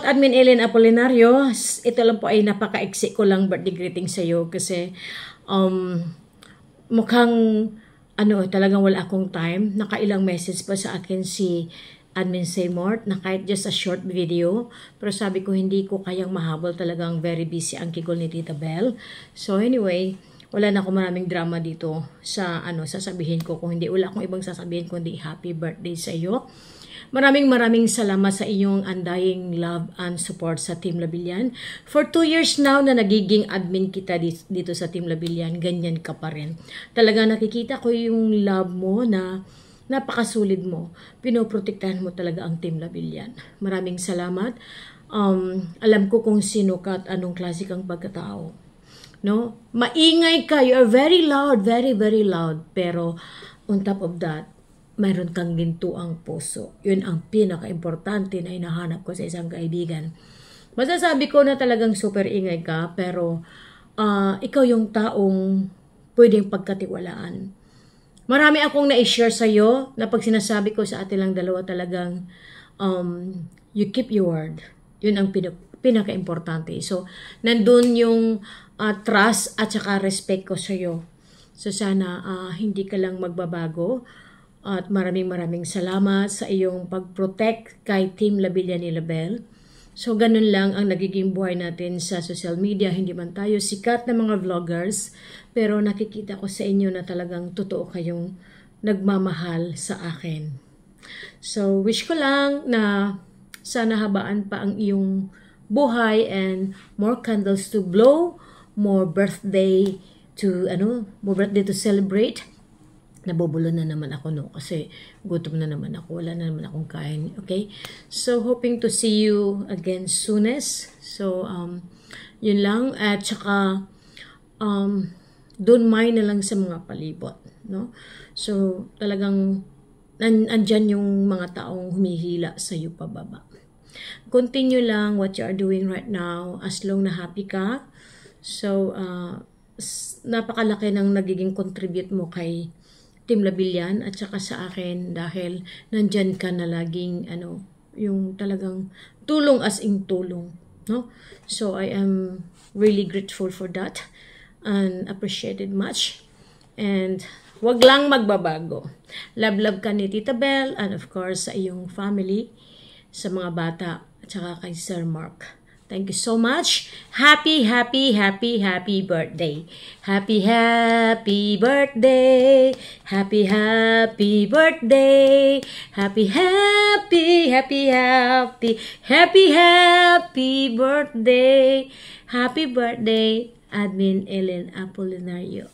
Admin Ellen Apolinario, ito lang po ay napaka-exe ko lang birthday greeting sa iyo kasi mukhang talagang wala akong time. Nakailang message pa sa akin si Admin Seymour na kahit just a short video. Pero sabi ko hindi ko kayang mahabol, talagang very busy ang kigol ni Tita Belle. So anyway, wala na ako maraming drama dito sa sasabihin ko. Kung hindi, wala akong ibang sasabihin kundi happy birthday sa iyo. Maraming salamat sa inyong undying love and support sa Team Labilyan. For 2 years now na nagiging admin kita dito sa Team Labilyan, ganyan ka pa rin. Talaga nakikita ko yung love mo na napakasulid mo. Pinoprotektahan mo talaga ang Team Labilyan. Maraming salamat. Alam ko kung sino ka at anong klase kang pagkatao. No? Maingay ka. You are very loud, very loud. Pero on top of that, mayroon kang gintuang puso. Yun ang pinaka-importante na hinahanap ko sa isang kaibigan. Masasabi ko na talagang super ingay ka, pero ikaw yung taong pwedeng pagkatiwalaan. Marami akong na-share sa'yo na pag sinasabi ko sa atin lang dalawa talagang you keep your word. Yun ang pinaka-importante. So, nandun yung trust at saka respect ko sa'yo. So, sana hindi ka lang magbabago. At maraming salamat sa iyong pag-protect kay Team Labilyan ni Label. So, ganun lang ang nagiging buhay natin sa social media. Hindi man tayo sikat na mga vloggers, pero nakikita ko sa inyo na talagang totoo kayong nagmamahal sa akin. So, wish ko lang na sana habaan pa ang iyong buhay and more candles to blow, more birthday to celebrate. Nabubulo na naman ako kasi gutom na naman ako, wala na naman akong kain. Okay, so hoping to see you again soonest. So yun lang, at saka don't mind na lang sa mga palibot, no? So talagang andyan yung mga taong humihila sa iyo pababa. Continue lang what you are doing right now as long na happy ka. So napakalaki ng nagiging contribute mo kay Team Labilyan at saka sa akin dahil nandyan ka na laging yung talagang tulong as in tulong, no? So I am really grateful for that and appreciated much, and wag lang magbabago. Love ka ni Tita Belle and of course sa iyong family, sa mga bata at saka kay Sir Mark. Thank you so much. Happy birthday. Happy birthday. Happy birthday. Happy birthday. Happy birthday. Happy birthday, Admin Ellen Apolinario.